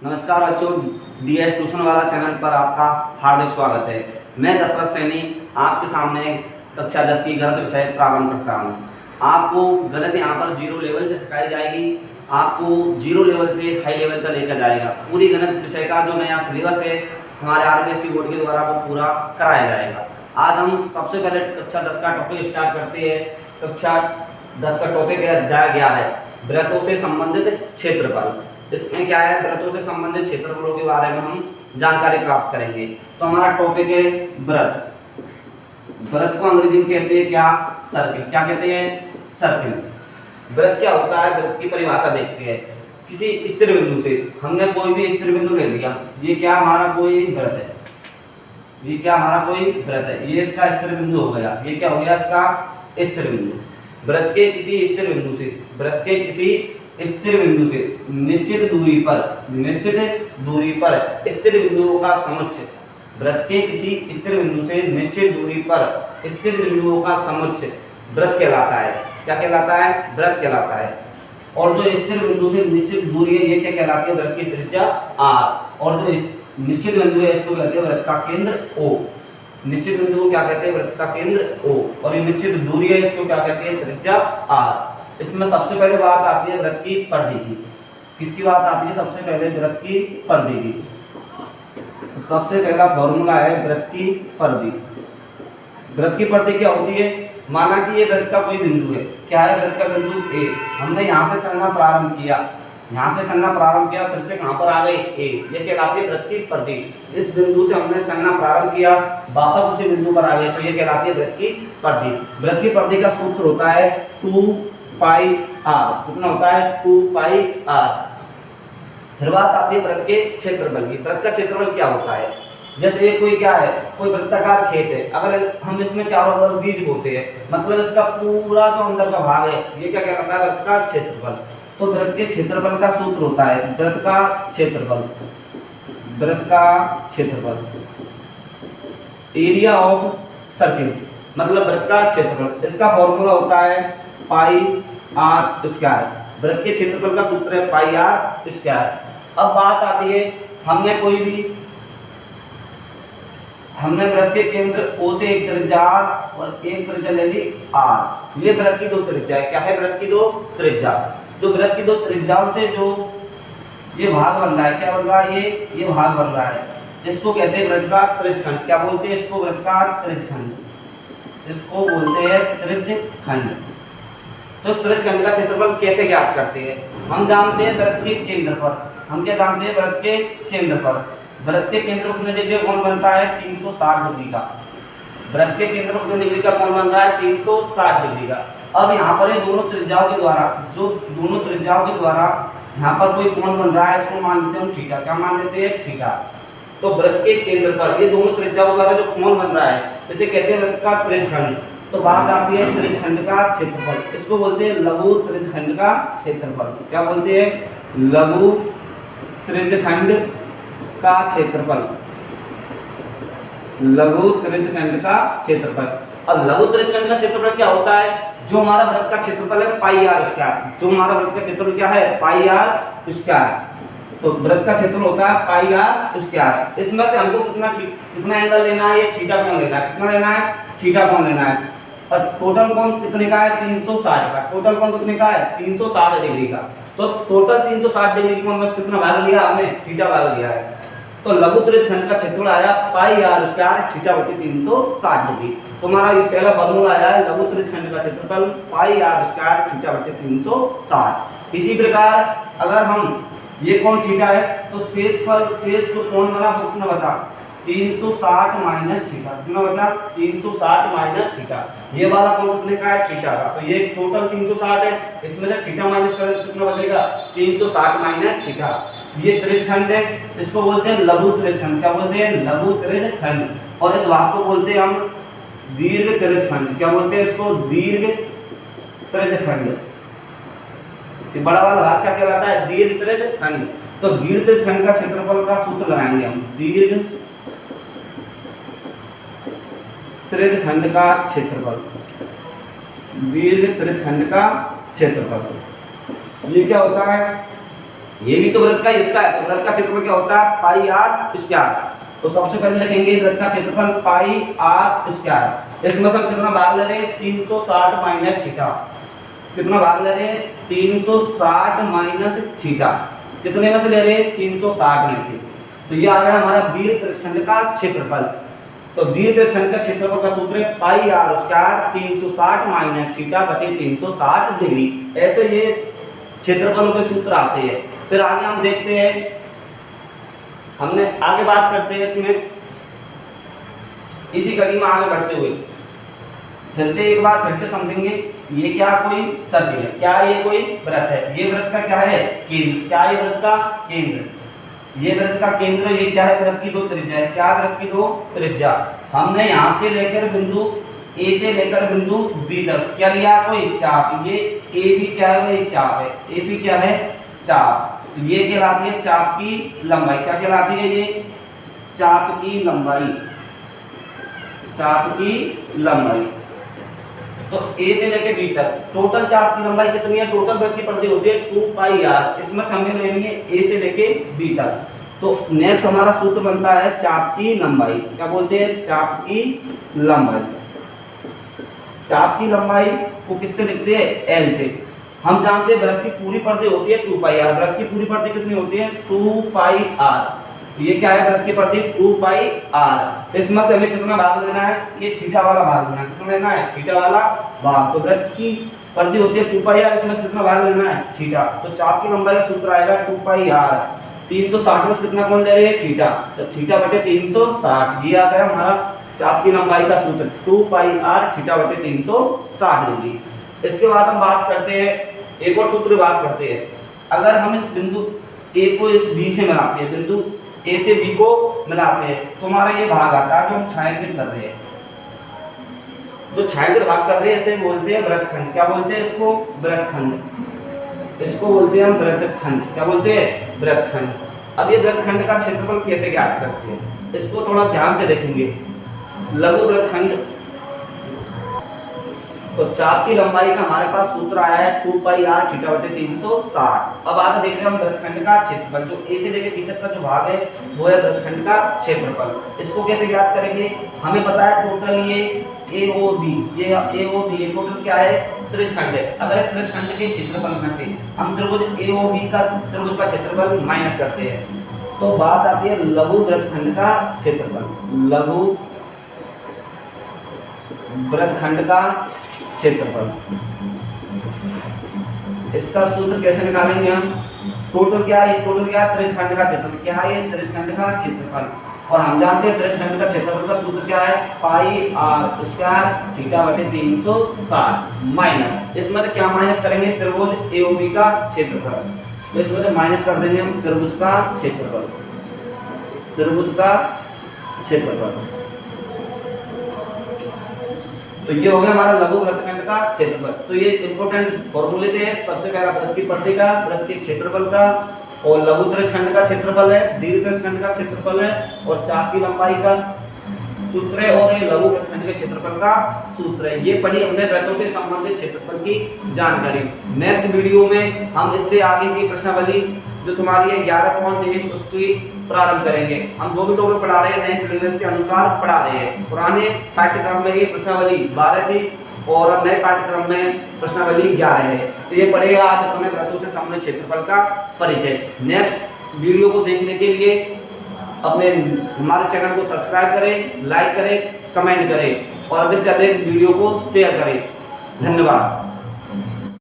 नमस्कार बच्चों, DS tuition वाला चैनल पर आपका हार्दिक स्वागत है। मैं दशरथ सैनी आपके सामने कक्षा 10 की गणित विषय प्रारंभ करता हूं। आपको गणित यहाँ पर जीरो लेवल से सिखाई जाएगी। आपको जीरो लेवल से हाई लेवल तक लेकर जाएगा। पूरी गणित विषय का जो नया सिलेबस है हमारे आरबीएससी बोर्ड के द्वारा वो पूरा कराया जाएगा। आज हम सबसे पहले कक्षा 10 का टॉपिक स्टार्ट करते हैं। कक्षा 10 का टॉपिक है अध्याय 11, वृत्तों से संबंधित क्षेत्रफल। इसमें क्या है, वृत्तों से संबंधित क्षेत्रफलों के बारे में हम जानकारी प्राप्त करेंगे। तो हमारा टॉपिक है वृत्त। वृत्त को अंग्रेजी में कहते हैं क्या, सर्किल। क्या कहते हैं, सर्किल। वृत्त क्या होता है, वृत्त की परिभाषा देखते हैं। किसी स्थिर बिंदु से हमने कोई भी स्थिर बिंदु ले लिया, ये क्या हमारा कोई वृत्त है, ये क्या हमारा कोई वृत्त है, ये इसका स्थिर बिंदु हो गया। ये क्या हो गया, इसका स्थिर बिंदु। वृत्त के किसी स्थिर बिंदु से, वृत्त के किसी स्थिर बिंदु से निश्चित दूरी पर स्थिर बिंदुओं का समुच्चय, वृत्त के किसी स्थिर बिंदु से निश्चित दूरी पर स्थिर बिंदुओं का समुच्चय वृत्त कहलाता है। क्या कहलाता है, वृत्त कहलाता है। और जो स्थिर बिंदु से निश्चित दूरी है ये क्या कहलाती है, वृत्त की त्रिज्या r। और जो निश्चित बिंदु है इसको कहते हैं वृत्त का केंद्र O। निश्चित बिंदु को क्या कहते हैं, वृत्त का केंद्र O। और ये निश्चित दूरी है इसको क्या कहते हैं, त्रिज्या r। इसमें सबसे पहले बात आती है वृत्त की परिधि की। किसकी बात आती है, सबसे पहले वृत्त की परिधि की। तो सबसे पहला फॉर्मूला है वृत्त की परिधि। वृत्त की परिधि क्या होती है, माना कि ये वृत्त का कोई बिंदु है। क्या है, वृत्त का बिंदु A। हमने यहाँ से चलना प्रारंभ किया, फिर से कहाँ पर आ गए, A। ये कहलाती है वृत्त की परिधि। इस बिंदु से हमने चलना प्रारंभ किया, वापस उसी बिंदु पर आ गए, तो ये कहलाती है वृत्त की परिधि। वृत्त की परिधि का सूत्र होता है 2 पाई r। कितना होता है, 2 पाई r। फिर बात आती है वृत्त के क्षेत्रफल की। वृत्त का क्षेत्रफल क्या होता है, जैसे ये कोई क्या है, कोई वृत्ताकार खेत है। अगर हम इसमें चारों ओर बीज बोते हैं, मतलब इसका पूरा जो अंदर का भाग है ये क्या कहलाता है, वृत्त का क्षेत्रफल। तो वृत्त के क्षेत्रफल का सूत्र होता है वृत्त का क्षेत्रफल, एरिया ऑफ सर्किल, मतलब वृत्त का क्षेत्रफल। इसका फॉर्मूला होता है पाई आर स्क्वायर। वृत्त के क्षेत्रफल का सूत्र है पाई आर स्क्वायर। अब बात आती है, हमने वृत्त के केंद्र O से एक त्रिज्या और एक त्रिज्या ले ली R। ये वृत्त की दो त्रिज्या है। क्या है, वृत्त की दो त्रिज्या। जो वृत्त की दो त्रिज्याओं से जो ये भाग बन रहा है, क्या बन रहा है, ये भाग बन रहा है, इसको कहते हैं वृत्त का त्रिज्यखंड। क्या बोलते हैं इसको, वृत्त का त्रिज्यखंड, इसको बोलते हैं त्रिज्यखंड। तो त्रिज्यखंड का क्षेत्रफल कैसे ज्ञात करते हैं, हम जानते हैं वृत्त के केंद्र पर। हम क्या जानते हैं, वृत्त के केंद्र पर। वृत्त के केंद्र कितने डिग्री का कोण बनता है, 360 डिग्री का। वृत्त के केंद्र कितने डिग्री का कोण बन रहा है, 360 डिग्री का। अब यहाँ पर ये दोनों त्रिज्याओं के द्वारा यहाँ पर कोई कोण बन रहा है, इसको मान लेते हैं हम थीटा। क्या मान लेते हैं, थीटा। तो वृत्त के केंद्र पर ये दोनों त्रिज्याओं द्वारा जो कोण बन रहा है इसे कहते हैं वृत्त का त्रिज्यखंड। तो बात आती है त्रिज्यखंड का क्षेत्रफल। इसको बोलते हैं लघु त्रिज्यखंड का क्षेत्रफल। क्या बोलते हैं, लघु त्रिज्यखंड का क्षेत्रफल, लघु त्रिज्यखंड का क्षेत्रफल। अब लघु त्रिज्यखंड का क्षेत्रफल क्या होता है, जो हमारा वृत्त का क्षेत्रफल है पाई आर स्क्वायर। जो हमारा वृत्त का क्षेत्रफल क्या है, पाई आर स्क्वायर। तो वृत्त का क्षेत्रफल होता है पाई आर स्क्वायर। इसमें से हमको कितना एंगल लेना है, ये थीटा कोण लेना है। कितना लेना है, थीटा कोण लेना है। और टोटल कोण कितने का है, 360 का। टोटल कोण कितने का है, 360 डिग्री का। तो टोटल 360 डिग्री कोण में कितना भाग लिया हमने, थीटा भाग लिया है। तो लघु त्रिज्यखंड का क्षेत्रफल आया पाई आर स्क्वायर थीटा बटे 360 डिग्री। तो हमारा ये पहला फॉर्मूला आया है लघु त्रिज्यखंड का क्षेत्रफल पाई आर स्क्वायर थीटा बटे 360। इसी प्रकार अगर हम ये कोण थीटा है तो शेष जो कोण बना वो कितना बचा, 360 माइनस थीटा। कितना बचा, 360 माइनस थीटा। ये वाला कोण कितने का है, थीटा का। तो ये टोटल 360 है, इसमें से थीटा माइनस करें तो कितना बचेगा, 360 माइनस थीटा। ये त्रिज्यखंड है, इसको बोलते हैं लघु त्रिज्यखंड। क्या बोलते हैं, लघु त्रिज्यखंड। और इस भाग को बोलते हैं हम दीर्घ त्रिज्यखंड। क्या बोलते हैं इसको, दीर्घ त्रिज्यखंड। ये बड़ा वाला भाग क्या कहलाता है, दीर्घ त्रिज्यखंड। तो दीर्घ त्रिज्यखंड का क्षेत्रफल का सूत्र लगाएंगे हम, दीर्घ त्रिज्यखंड का क्षेत्रफल, दीर्घ त्रिज्यखंड का क्षेत्रफल। ये क्या होता है, ये भी तो वृत्त का हिस्सा है। तो वृत्त का क्षेत्रफल क्या होता है? पाई आर स्क्वायर। तो सबसे पहले लिखेंगे वृत्त का क्षेत्रफल पाई आर स्क्वायर। इसमें से हम कितना भाग ले रहे हैं? 360 माइनस थीटा। कितना भाग ले रहे हैं? 360 माइनस थीटा। कितने में से ले रहे हैं? 360 में से। तो ये आ गया हमारा दीर्घवृत्तखंड का क्षेत्रफल। तो दीर्घवृत्तखंड का क्षेत्रफल का सूत्र है पाई आर स्क्वायर 360 माइनस थीटा बटे 360 डिग्री। ऐसे ये क्षेत्रफलों के सूत्र आते हैं। फिर आगे हम देखते हैं, हमने आगे बात करते हैं इसमें, इसी कड़ी में आगे बढ़ते हुए फिर से एक बार फिर से समझेंगे। ये क्या कोई सर्किल है? क्या ये कोई वृत्त है? ये वृत्त का क्या है? केंद्र। क्या ये वृत्त का केंद्र? ये वृत्त का केंद्र। ये क्या है? वृत्त की दो त्रिज्या है। क्या वृत्त की दो त्रिज्या? हमने यहाँ से लेकर बिंदु ए से लेकर बिंदु बी तक क्या लिया? कोई चाप। ये ए बी क्या है? ये चाप है। ए बी क्या है? चाप। ये कहलाती है चाप की लंबाई। क्या कहलाती है? ये चाप की लंबाई। चाप की लंबाई। तो ए से लेके बी तक टोटल चाप की लंबाई कितनी है? टोटल वृत्त की परिधि होती है 2 पाई आर। इसमें हमें लेनी है ए से लेके बी तक। तो नेक्स्ट हमारा सूत्र बनता है चाप की लंबाई। क्या बोलते हैं? चाप की लंबाई। चाप की लंबाई को किससे लिखते हैं? एल से। हम जानते हैं वृत्त की पूरी परिधि होती है 2 पाई आर। वृत्त की पूरी परिधि कितनी होती है? 2 पाई आर। ये क्या है? वृत्त की परिधि 2 पाई आर। इसमें से हमें कितना भाग लेना है? ये थीटा वाला भाग लेना है। कितना लेना है? थीटा वाला भाग। तो वृत्त की परिधि होती है 2 पाई आर। इसमें से कितना भाग लेना है? थीटा। तो चाप की लंबाई का सूत्र आएगा 2 पाई आर। 360 में से कितना कौन ले रहे हैं? थीटा। तो थीटा बटे 360। ये आ गया हमारा चाप की लंबाई का सूत्र 2 पाई आर थीटा बटे 360 डिग्री। इसके बाद हम बात करते हैं, एक और सूत्र बात करते हैं। अगर हम इस बिंदु ए को इस बी से मिलाते हैं, बिंदु ए से बी को मिलाते हैं, तो हमारा ये भाग आता है जो हम छायांकित कर रहे हैं। जो छायांकित भाग कर रहे हैं इसे बोलते हैं वृत्तखंड। क्या बोलते हैं इसको? वृत्तखंड। इसको बोलते हैं हम वृत्तखंड। क्या बोलते हैं? वृत्तखंड। अब ये वृत्तखंड का क्षेत्रफल कैसे ज्ञात करते हैं इसको थोड़ा ध्यान से देखेंगे। लघु वृत्तखंड। तो चाप की लंबाई का हमारे पास सूत्र आया है 2 पाई आर थीटा बटे 360। अब आगे देख रहे हैं हम वृत्तखंड का क्षेत्रफल। जो ए से लेकर बी तक का जो भाग है वो है वृत्तखंड का क्षेत्रफल। इसको कैसे ज्ञात करेंगे? हमें पता है टोटल ये AOB, ये AOB टोटल क्या है? त्रिज्यखंड है। अगर इस त्रिज्यखंड के क्षेत्रफल में से हम त्रिभुज AOB का त्रिभुज का क्षेत्रफल माइनस करते हैं तो बात आती है लघु वृत्तखंड का क्षेत्रफल। लघु वृत्तखंड का क्षेत्रफल। इसका सूत्र कैसे निकालेंगे हम? टोटल क्या है? टोटल क्या है? त्रिज्यखंड का क्षेत्रफल। क्या है? ये त्रिज्यखंड का क्षेत्रफल। और हम जानते हैं त्रिज्यखंड का क्षेत्रफल का सूत्र क्या है? पाई आर स्क्वायर थीटा बटे 360 माइनस, इसमें से क्या माइनस करेंगे? त्रिभुज AOB का क्षेत्रफल। तो इसमें से माइनस कर देंगे हम त्रिभुज का क्षेत्रफल। त्रिभुज का क्षेत्रफल। तो ये हो गया हमारा लघु वृत्तखंड का क्षेत्रफल। तो ये इंपॉर्टेंट फॉर्मूले से सबसे पहला वृत्त की परिधि का, वृत्त के क्षेत्रफल का, और लघु त्रिज्यखंड का क्षेत्रफल है, दीर्घ त्रिज्यखंड का क्षेत्रफल है, और चाप की लंबाई का सूत्र है, और ये लघु वृत्तखंड के क्षेत्रफल का सूत्र है। ये पढ़ी हमने वृत्तों से संबंधित क्षेत्रफल की जानकारी। नेक्स्ट वीडियो में हम इससे आगे की प्रश्नावली जो तुम्हारी है 11.1 उसकी प्रारंभ करेंगे। हम जो भी टॉपिक पढ़ा रहे हैं नए सिलेबस के अनुसार पढ़ा रहे हैं। पुराने पाठ्यक्रम में ये प्रश्नावली 12 थी और नए पाठ्यक्रम में प्रश्नावली 11 है। तो ये पढ़ेगा आज अपने वृत्तों से संबंधित क्षेत्रफल का परिचय। नेक्स्ट वीडियो को देखने के लिए अपने हमारे चैनल को सब्सक्राइब करें, लाइक करें, कमेंट करें और अधिक से अधिक वीडियो को शेयर करें। धन्यवाद।